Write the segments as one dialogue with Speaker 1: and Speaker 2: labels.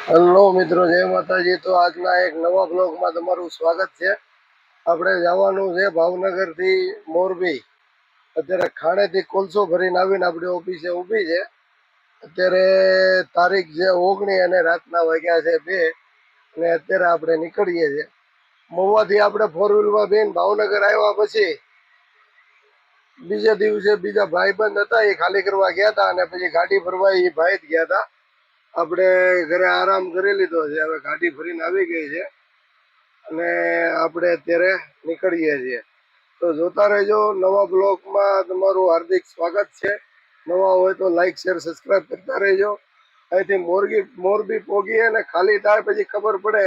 Speaker 1: Hello મિત્રો, જય માતાજી। તો આજના એક નવા બ્લોગમાં તમારું સ્વાગત છે। આપણે જવાનું છે ભાવનગર થી મોરબી। અત્યારે ખાણેથી કોલસો ભરીને આવીને આપણી ઓફિસે ઊભી છે। અત્યારે તારીખ છે 19 અને રાતના વાગ્યા છે 2 અને અત્યારે આપણે નીકળીએ છીએ। મહુવાથી આપણે 4 વ્હીલમાં બેન ભાવનગર આવ્યા પછી બીજા દિવસે બીજા ભાઈબંધ હતા, એ ખાલી કરવા ગયા હતા અને પછી ગાડી ભરવા એ ભાઈ જ ગયા હતા। આપણે ઘરે આરામ કરી લીધો છે, હવે ગાડી ભરીને આવી ગઈ છે અને આપણે અત્યારે નીકળીએ છીએ। તો જોતા રહેજો, નવા બ્લોગમાં તમારું હાર્દિક સ્વાગત છે। નવા હોય તો લાઈક શેર સબસ્ક્રાઈબ કરતા રહેજો। અહીંથી મોરબી પોગીએ ને ખાલી થાય પછી ખબર પડે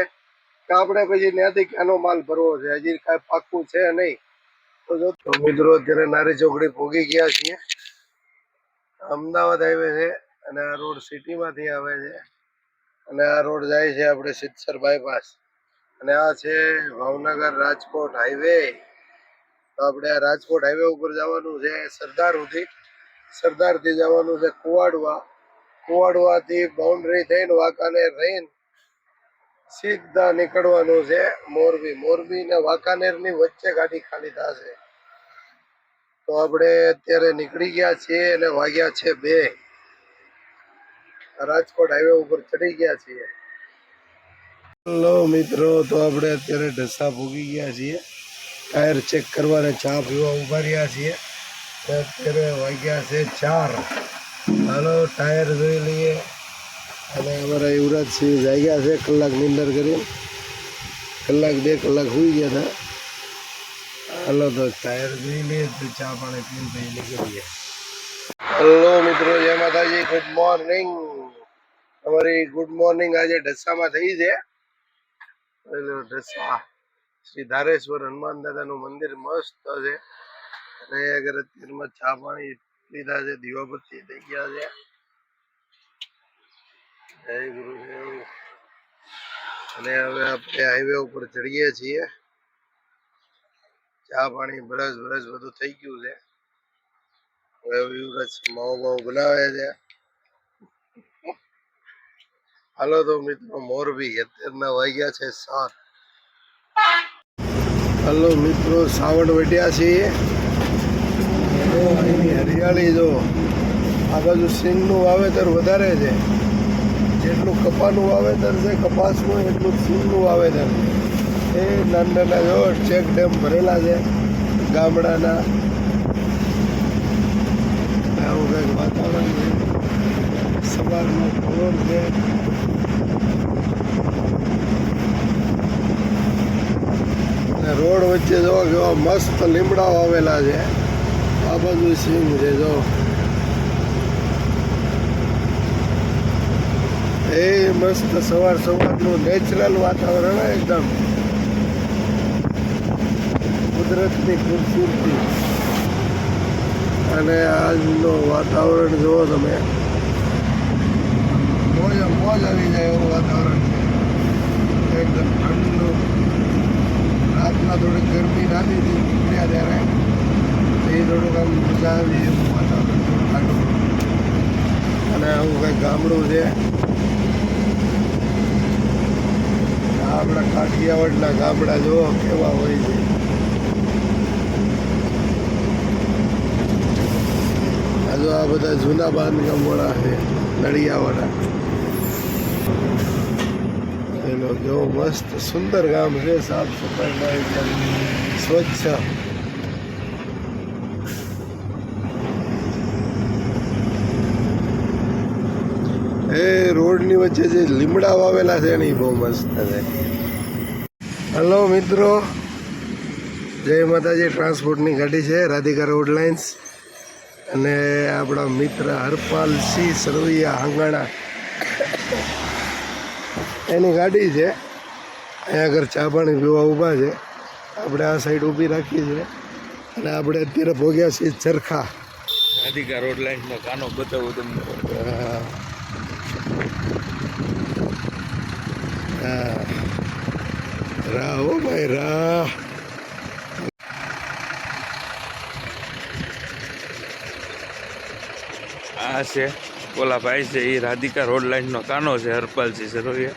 Speaker 1: કે આપણે પછી ત્યાંથી ક્યાંનો માલ ભરવો છે, હજી કાંઈ પાક્કું છે નહીં। તો મિત્રો અત્યારે નારી ચોકડી પોગી ગયા છીએ। અમદાવાદ હાઈવે છે અને આ રોડ સિટીમાંથી આવે છે અને આ રોડ જાય છે આપણે સિદ્ધસર બાયપાસ અને આ છે ભાવનગર રાજકોટ હાઈવે। તો આપણે આ રાજકોટ હાઈવે ઉપર જવાનું છે સરદારથી જવાનું છે કુવાડવાથી બાઉન્ડ્રી થઈને વાંકાનેર રહીને સીધા નીકળવાનું છે મોરબી ને વાંકાનેરની વચ્ચે ગાડી ખાલી થશે। તો આપણે અત્યારે નીકળી ગયા છીએ અને વાગ્યા છે 2। રાજકોટ હાઈવે ઉપર ચડી ગયા છીએ। હેલો મિત્રો, તો આપણે અત્યારે ઢસા ભોગી ગયા છીએ, ટાયર ચેક કરવાને ચા પીવા ઉભા રહ્યા છીએ। અત્યારે વાગ્યા છે 4। હાલો ટાયર જોઈ લઈએ અને અમારા યુવરાજસિંહ જાગ્યા છે કલાકની અંદર કરી, કલાક 2 કલાક સુઈ ગયા હતા। હાલો તો ટાયર જોઈ લઈએ તો ચા પાણી પીને પછી નીકળીએ। હેલો મિત્રો, જય માતાજી, ગુડ મોર્નિંગ। અમારી ગુડ મોર્નિંગ આજે ઢસામાં થઈ છે। ઢસા શ્રી ધારેશ્વર હનુમાન દાદાનું મંદિર મસ્ત છે અને અગરત્તીમાં ચા પાણી લીધા છે, દીવાબત્તી થઈ ગયા છે। જય ગુરુદેવ। અને હવે આપણે હાઈવે ઉપર ચડીએ છીએ। ચા પાણી બ્રશ બધું થઈ ગયું છે। હવે યુવરાજ માવો બનાવે છે। હાલો તો મિત્રો મોરબી, અત્યારના વાગ્યા છે 7। હલો મિત્રો, સાવણ વેટ્યા છીએ, અહીંની હરિયાળી જો। આ બાજુ સિંગનું વાવેતર વધારે છે, જેટલું કપાનું વાવેતર છે કપાસનું એટલું સિંગનું વાવેતર એ નાના જો ચેક ડેમ ભરેલા છે ગામડાના। આવું કંઈક વાતાવરણ છે, સવારનો પવન છે। રોડ વચ્ચે જો કેવા મસ્ત લીમડા વાવેલા છે, આ બાજુ સિંગ છે જો, એ મસ્ત સવારનું નેચરલ વાતાવરણ એકદમ કુદરતની ખૂબસૂરતી। અને આજનું વાતાવરણ જુઓ તમે, મોજ આવી જાય એવું વાતાવરણ છે, એકદમ ઠંડુ। રાતના થોડીક ગરમી રાતી હતી નીકળ્યા ત્યારે, એ થોડુંક આમ મજા આવી એવું વાતાવરણ ઠંડુ। અને આવું કંઈક ગામડું છે, આપણા કાઠિયાવાડના ગામડા જુઓ કેવા હોય છે। આ જો આ બધા જૂના બાંધકામવાળા છે, નળિયાવાળા। એનો જો મસ્ત સુંદર ગામ છે, સાફ સફાઈમાં એકદમ સ્વચ્છ। એ રોડની વચ્ચે જે લીમડા વાવેલા છે ને એ બહુ મસ્ત છે। હલો મિત્રો, જય માતાજી। ટ્રાન્સપોર્ટની ગાડી છે રાધિકા રોડ લાઇન્સ અને આપણા મિત્ર હરપાલસિંહ સરવૈયા હાંગાણા, એની ગાડી છે। અહીંયા આગળ ચા પાણી પીવા ઊભા છે, આપણે આ સાઈડ ઊભી રાખી છે અને આપણે અત્યારે પહોંચ્યા છીએ ચરખા
Speaker 2: રાધિકા રોડ લાઇનનો કાનો બતાવું તમને।
Speaker 1: હા, રાહ હો ભાઈ રાહ।
Speaker 2: આ છે ઓલા ભાઈ છે એ રાધિકા રોડ લાઈન નો કાનો છે હરપાલસિંહ સરોયા.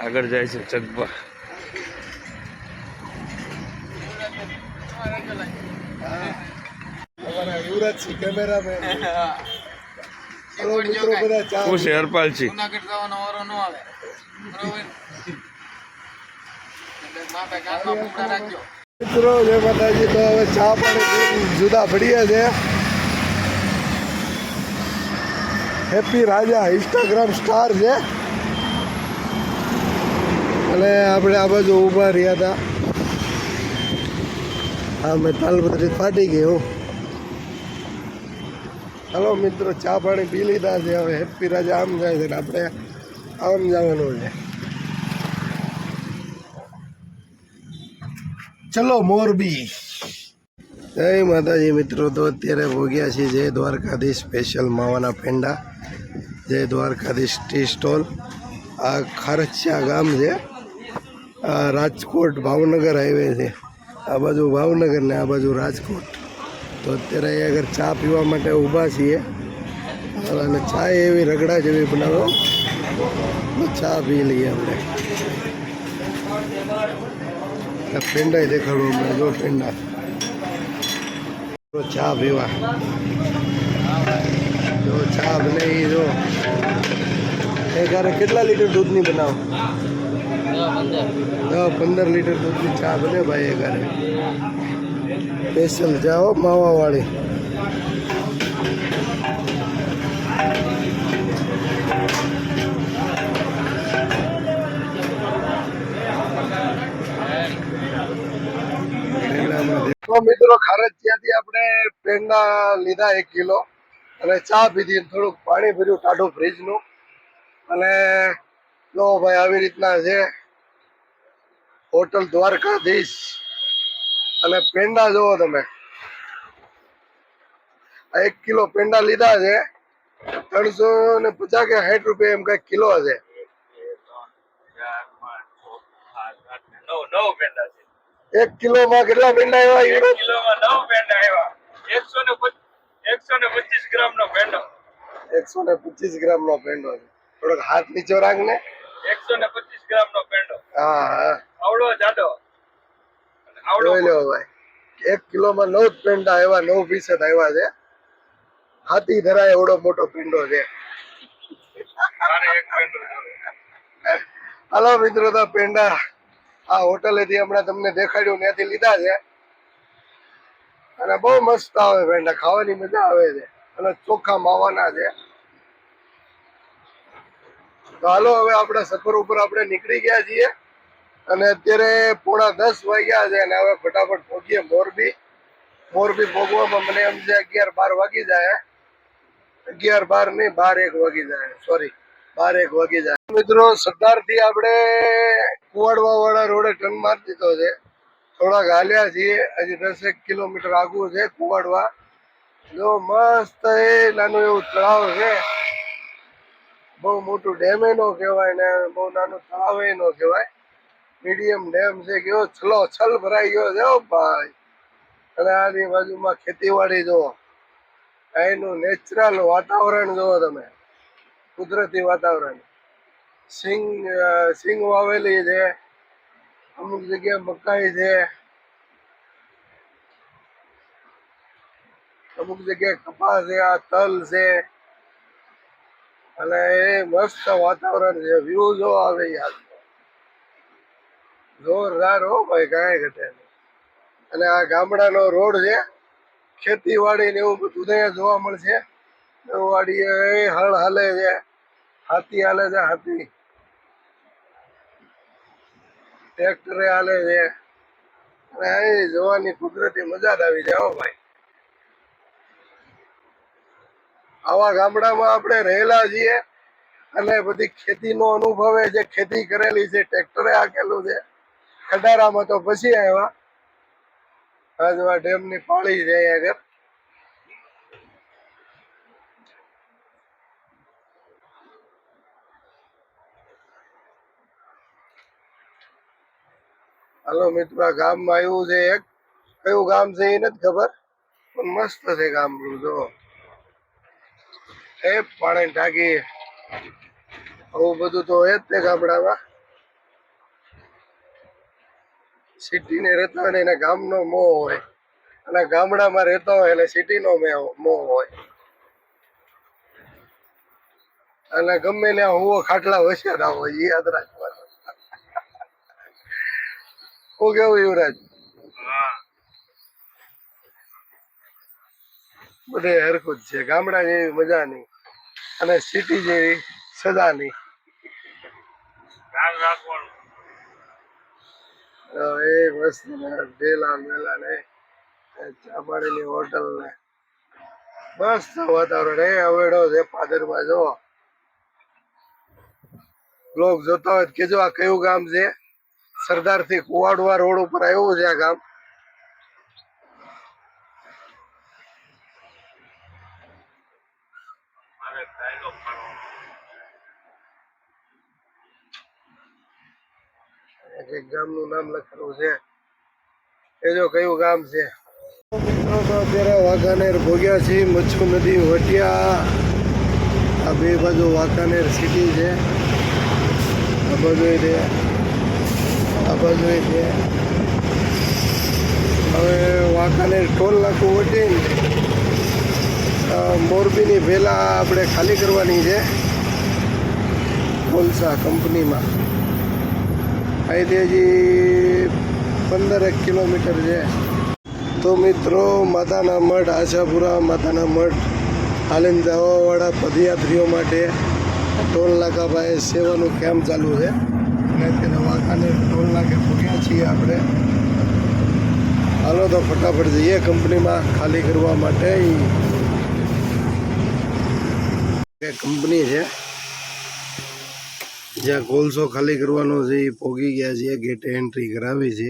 Speaker 2: આગળ જાય છે ચકબા.
Speaker 1: અમારા યુવરાજસિંહ કેમેરામેન. ચલો મિત્રો બધા ચા
Speaker 2: શું છે હરપાલસિંહ?
Speaker 3: જુનાગઢ જવાનો વારો ન આવે બરોબર એટલે માપે ગામમાં કુકડા રાખજો.
Speaker 1: મિત્રો જય માતાજી. તો હવે ચા પાણી જુદા પડીએ છે. હેપી રાજા ઇન્સ્ટાગ્રામ સ્ટાર છે અને આપણે આ બાજુ ઊભા રહ્યા હતા. હા મેં તાલપત્રી ફાટી ગઈ હું. હાલો મિત્રો ચા પાણી પી લીધા છે. હવે હેપી રાજા આમ જાય છે ને આપણે આમ જવાનું છે. ચલો મોરબી. જય માતાજી મિત્રો. તો અત્યારે ભોગ્યા છીએ જય દ્વારકાધીશ સ્પેશિયલ માવાના પેંડા, જય દ્વારકાધીશ ટી સ્ટોલ. આ ખારચિયા ગામ છે. આ રાજકોટ ભાવનગર હાઈવે છે. આ બાજુ ભાવનગર ને આ બાજુ રાજકોટ. તો અત્યારે અહીંયા આગળ ચા પીવા માટે ઊભા છીએ અને ચા એવી રગડા જેવી બનાવો. ચા પી લઈએ આપણે. પેંડા દેખાડો અમને. જો પેંડા ચા પીવા. જો ચા બને એ જો એ ઘરે કેટલા લીટર દૂધની બનાવો? 10-15 લીટર દૂધની ચા બને ભાઈ એ ઘરે. સ્પેશિયલ ચા હો માવાવાળી. તો મિત્રો ખારચિયાથી આપણે પેંડા લીધા 1 કિલો અને ચા પીધી, થોડુંક પાણી ભર્યું ટાઢું ફ્રીજનું. અને જો ભાઈ આવી રીતના છે હોટલ દ્વારકાધીશ. અને પેંડા જોવો તમે. આ 1 કિલો પેંડા લીધા છે 350 કે 60 રૂપિયા એમ કઈ કિલો છે. 1 કિલોમાં કેટલા પેંડા આવ્યા?
Speaker 2: 1 કિલોમાં 9 પેંડા આવ્યા. 125 ગ્રામ નો પેંડો.
Speaker 1: 125 ગ્રામ નો પેંડો છે. થોડોક હાથ નીચો રાખ ને.
Speaker 2: 125 ગ્રામ નો પેંડો.
Speaker 1: હા હા
Speaker 2: આવડો જાડો.
Speaker 1: જોઈ લો ભાઈ. 1 કિલોમાં 9 જ પેંડા આવ્યા, 9 પીસ જ આવ્યા છે. હાથી ધરાય એવડો મોટો પેંડો છે.
Speaker 2: મારે એક પેંડો જોઈએ.
Speaker 1: હાલો મિત્રો તો પેંડા આ હોટલેથી હમણાં તમને દેખાડ્યું ત્યાંથી લીધા છે અને બહુ મસ્ત આવે પેંડા. ખાવાની મજા આવે છે અને ચોખ્ખા માવાના છે. તો હાલો હવે આપણે સફર ઉપર આપણે નીકળી ગયા છીએ અને અત્યારે 9:45 વાગ્યા છે અને હવે ફટાફટ પહોંચીએ મોરબી. મોરબી પહોંચવામાં મને એમ છે 11-12 વાગી જાય. 11-12 નહીં, 12-1 વાગી જાય. સોરી, 12-1 વાગી જાય. મિત્રો સરદારથી આપણે કુવાડવા વાળા રોડે ટર્ન મારી દીધો છે. થોડાક હાલ્યા છીએ, હજી 10-1 કિલોમીટર આગું છે કુવાડવા. જો મસ્ત એ નાનું એવું તળાવ છે. બહુ મોટું ડેમ એ નો કહેવાય ને બહુ નાનું તળાવ એ નો કહેવાય. મીડિયમ ડેમ છે. કેવો છલો છલ ભરાઈ ગયો છે ભાઈ. અને આની બાજુમાં ખેતીવાડી જુઓ. અહીંનું નેચરલ વાતાવરણ જુઓ તમે, કુદરતી વાતાવરણ. સિંગ વાવેલી છે, અમુક જગ્યાએ મકાઈ છે, અમુક જગ્યાએ કપાસ છે, આ તલ છે. અને એ મસ્ત વાતાવરણ છે. વ્યૂ જો આવે યાર, જોરદાર હો ભાઈ, કાંઈ ઘટે નહીં. અને આ ગામડાનો રોડ છે. ખેતીવાડી ને એવું બધું ત્યાં જોવા મળશે. વાડી હળ હાલે છે, હાથી હાલે છે, હાથી ટ્રેક્ટરે હાલે છે. અને અહીં જોવાની કુદરતી મજા જ આવી જાય હો ભાઈ. આવા ગામડામાં આપણે રહેલા છીએ અને બધી ખેતીનો અનુભવે છે. ખેતી કરેલી છે, ટ્રેક્ટરે હાકેલું છે. ખડારામાં તો પછી આવ્યા. આજવા ડેમની પાળી છે આગળ. હાલો મિત્રો, આ ગામમાં આવ્યું છે એક. કયું ગામ છે એ નથી ખબર, પણ મસ્ત છે ગામ. જો એ પાણી ટાંકી આવું બધું તો હોય જ તે ગામડામાં. સિટી ને રહેતા હોય ને એને ગામનો મોહ હોય, અને ગામડામાં રહેતા હોય એટલે સિટીનો મોહ હોય. અને ગમે ત્યાં હુવો ખાટલા વસેલા હોય એ યાદ રાખવાનું. હું કેવું યુવરાજ? બધે હરખું જ છે. ગામડા જેવી મજા નહીં અને સિટી જેવી સજા નહીં. એ મસ્ત ડેલા મેલા ને ચા પાણીની હોટલ ને મસ્ત વાતાવરણ. એ અવેડો છે પાદરમાં. જો બ્લોગ જોતા હોય કેજો આ કયું ગામ છે. સરદાર થી કુવાડવા રોડ ઉપર આવ્યું છે આ ગામ. એક ગામનું નામ લખેલું છે એ જો કયું ગામ છે. મિત્રો તો અત્યારે વાંકાનેર ભોગ્યા છીએ. મચ્છુ નદી વટિયા આ બે બાજુ વાંકાનેર સિટી છે. આ બાજુ છે, આ બાજુ છે. હવે વાંકાનેર ટોલ નાકું વટીને મોરબીની ભેલા આપણે ખાલી કરવાની છે કોલસા કંપનીમાં. અહીંથી હજી 15 કિલોમીટર છે. તો મિત્રો માતાના મઠ, આશાપુરા માતાના મઠ હાલીને જવાવાળા પદયાત્રીઓ માટે ટોલ નાકા પાસે સેવાનું કેમ્પ ચાલુ છે. અને અત્યારે વાંકાનેર ટોલ નાકે પહોંચ્યા છીએ આપણે. હાલો તો ફટાફટ જઈએ કંપનીમાં ખાલી કરવા માટે. એ કંપની છે જ્યાં કોલસો ખાલી કરવાનો છે એ પહોંચી ગયા છે. ગેટે એન્ટ્રી કરાવી છે.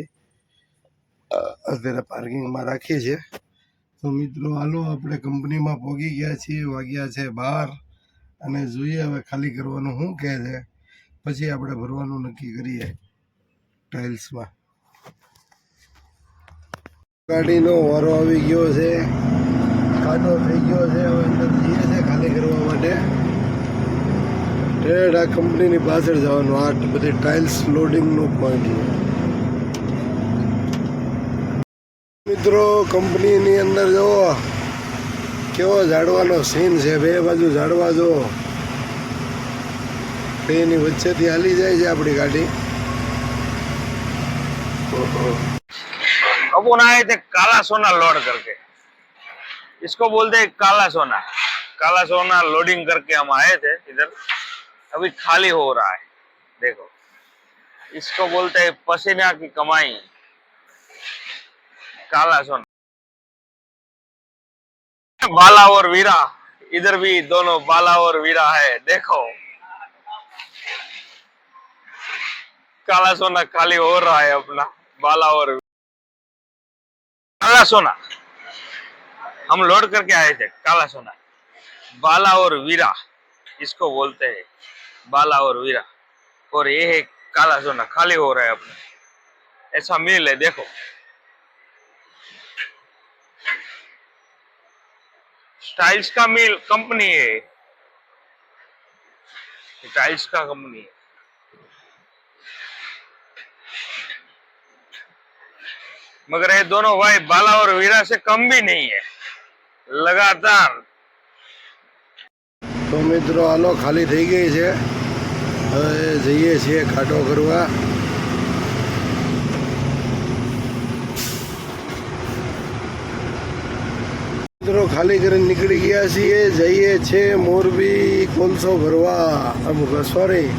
Speaker 1: અત્યારે પાર્કિંગમાં રાખી છે. તો મિત્રો હાલો આપણે કંપનીમાં પહોંચી ગયા છીએ. વાગ્યા છે 12 અને જોઈએ હવે ખાલી કરવાનું શું કહે છે, પછી આપણે ભરવાનું નક્કી કરીએ ટાઇલ્સમાં. ગાડીનો વારો આવી ગયો છે. ખાડો થઈ ગયો છે. હવે અંદર જઈએ છે ખાલી કરવા માટે. ટ્રેડ આ કંપનીની પાછળ જવાનું. આ બધી ટાઇલ્સ લોડિંગનું પોઈન્ટ છે. મિત્રો કંપનીની અંદર જુઓ કેવો ઝાડવાનો સીન છે. બે બાજુ ઝાડવા જુઓ. એની વચ્ચેથી હાલી જાય છે આપણી ગાડી.
Speaker 2: अपन आए थे काला सोना लोड करके, इसको बोलते हैं काला सोना. काला सोना लोडिंग करके हम आए थे इधर. अभी खाली हो रहा है. देखो, इसको बोलते हैं पसीना की कमाई. काला सोना. बाला और वीरा, इधर भी दोनों बाला और वीरा है. देखो, काला सोना खाली हो रहा है अपना. बाला और काला सोना हम लोड करके आए थे. काला सोना, बाला और वीरा इसको बोलते हैं. बाला और वीरा. और ये है काला सोना. खाली हो रहा है अपना. ऐसा मिल है. देखो, टाइल्स का मिल कंपनी है. टाइल्स का कंपनी है. मगर ये दोनों भाई बाला और वीरा से कम भी नहीं है. लगातार.
Speaker 1: તો મિત્રો હાલો ખાલી થઈ ગઈ છે. હવે જઈએ છીએ ખાટો કરવા. મિત્રો ખાલી કરીને નીકળી ગયા છીએ. જઈએ છે મોરબી કોલસો ભરવા. સોરી,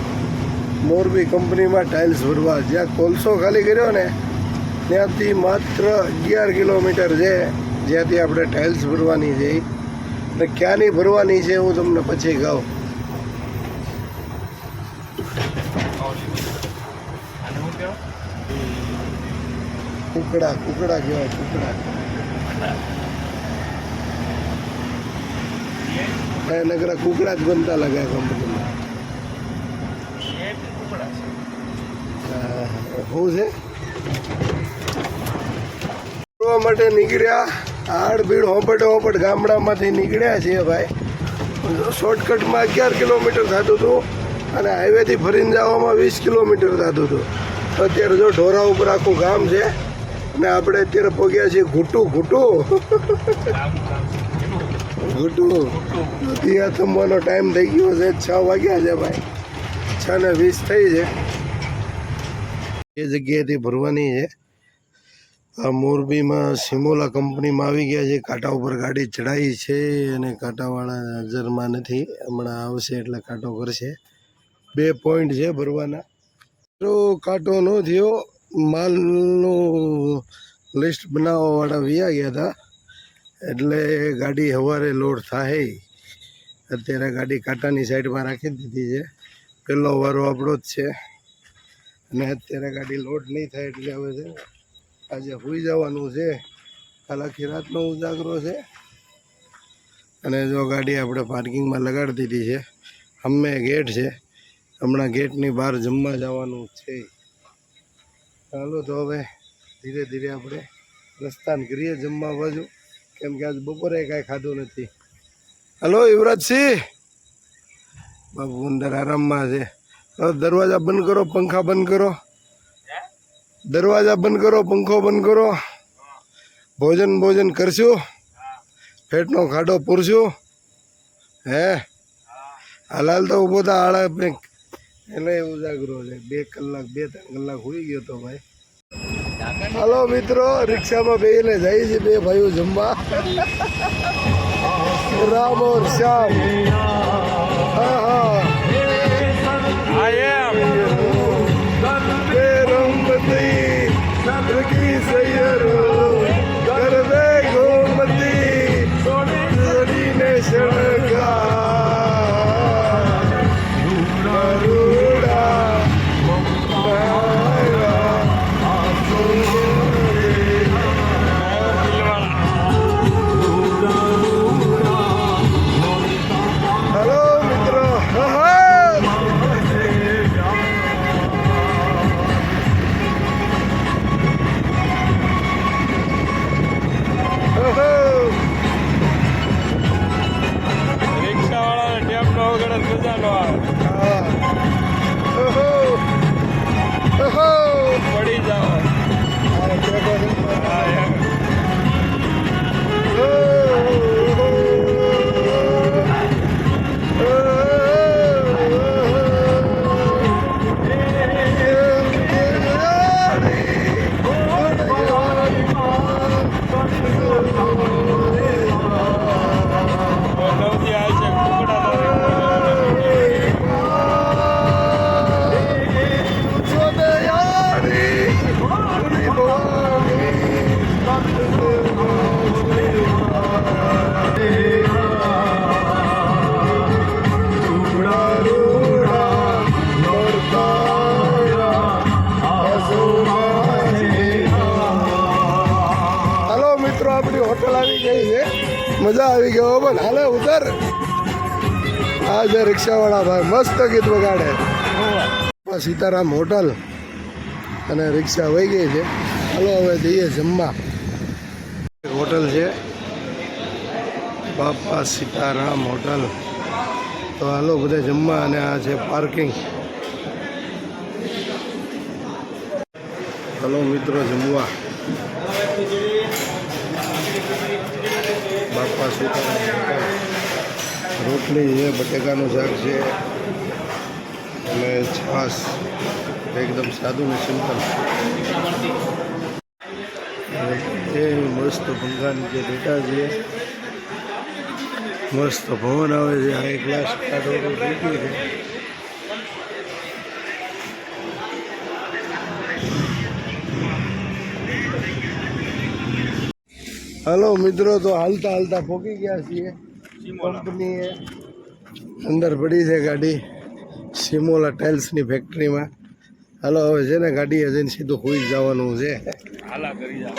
Speaker 1: મોરબી કંપનીમાં ટાઇલ્સ ભરવા. જ્યાં કોલસો ખાલી કર્યો ને ત્યાંથી માત્ર 11 કિલોમીટર છે જ્યાંથી આપણે ટાઇલ્સ ભરવાની છે. અને ક્યાંની ભરવાની છે હું તમને પછી કહું. કુકડા કહેવાય. કુકડા નગરા કુકડા જ બનતા લાગે કંપનીમાં. શું છે માટે નીકળ્યા. આડ ભીડ હોપટ ગામડામાંથી નીકળ્યા છીએ ભાઈ. શોર્ટકટમાં 11 કિલોમીટર થતું હતું અને હાઈવેથી ફરીને જવામાં 20 કિલોમીટર થતું હતું. અત્યારે જો ઢોરા ઉપર આખું ગામ છે અને આપણે અત્યારે પહોંચ્યા છીએ ઘૂંટું ત્યાં થંભવાનો ટાઈમ થઈ ગયો છે. 6 વાગ્યા છે ભાઈ, 6:20 થઈ છે. એ જગ્યાએથી ભરવાની છે. આ મોરબીમાં સિમોલા કંપનીમાં આવી ગયા છે. કાંટા ઉપર ગાડી ચડાવી છે અને કાંટાવાળા નજરમાં નથી, હમણાં આવશે એટલે કાંટો કરશે. 2 પોઈન્ટ છે ભરવાના. તો કાંટો ન થયો, માલનું લિસ્ટ બનાવવાવાળા વ્યા ગયા હતા એટલે ગાડી સવારે લોડ થાય. અત્યારે ગાડી કાંટાની સાઈડમાં રાખી દીધી છે. પહેલો વારો આપણો જ છે અને અત્યારે ગાડી લોડ નહીં થાય એટલે હવે છે આજે સુઈ જવાનું છે. કાલ આખી રાતનો ઉજાગરો છે. અને જો ગાડી આપણે પાર્કિંગમાં લગાડી દીધી છે. સામે ગેટ છે, હમણાં ગેટની બહાર જમવા જવાનું છે. ચાલો તો હવે ધીરે ધીરે આપણે રસ્તાને કરીએ જમવા બાજુ, કેમ કે આજ બપોરે કાંઈ ખાધું નથી. હલો યુવરાજસિંહ બાબુ અંદર આરામમાં છે. હવે દરવાજા બંધ કરો, પંખા બંધ કરો, દરવાજા બંધ કરો, પંખો બંધ કરો. ભોજન કરશું, પેટનો ખાડો પૂરશું. હે હાલ તો ઊભો થા, આળા એટલે ઉજાગરો છે. 2 કલાક 2-3 કલાક હોઈ ગયો તો ભાઈ. હાલો મિત્રો, રિક્ષામાં બેસીને જાય છે 2 ભાઈઓ જમવા. રામ ઓર શ્યામ. હા की सैयरो कर दे गोमती सोनी ने शणगा हेलो मित्रों,
Speaker 2: પડી જાઓ. આપણી હોટલ આવી ગઈ છે. મજા આવી ગયો પણ હાલે ઉતર. આ જે રિક્ષાવાળા ભાઈ મસ્ત ગીત વગાડે. સીતારામ હોટલ અને રિક્ષા વહી ગઈ છે. હાલો હવે જઈએ જમવા. હોટલ છે બાપા સીતારામ હોટલ. તો હાલો બધા જમવા. અને આ છે પાર્કિંગ. હાલો મિત્રો જમવા. બાપા સીતારામ રોટલી છે, બટેકાનું શાક છે અને છાશ. એકદમ સાદું ને સિમ્પલ. એ મસ્ત પંખા નીચે બેઠા છે. મસ્ત પવન આવે છે. આ એક ગ્લાસ કાઢો પીધી છે. હલો મિત્રો, તો હાલતા હાલતા પહોંચી ગયા છીએ કંપનીએ. અંદર પડી છે ગાડી સિમોલા ટાઇલ્સની ફેક્ટરીમાં. હાલો હવે છે ને ગાડી એજન્સી તો હોઈ જવાનું છે. હાલા કરી જા.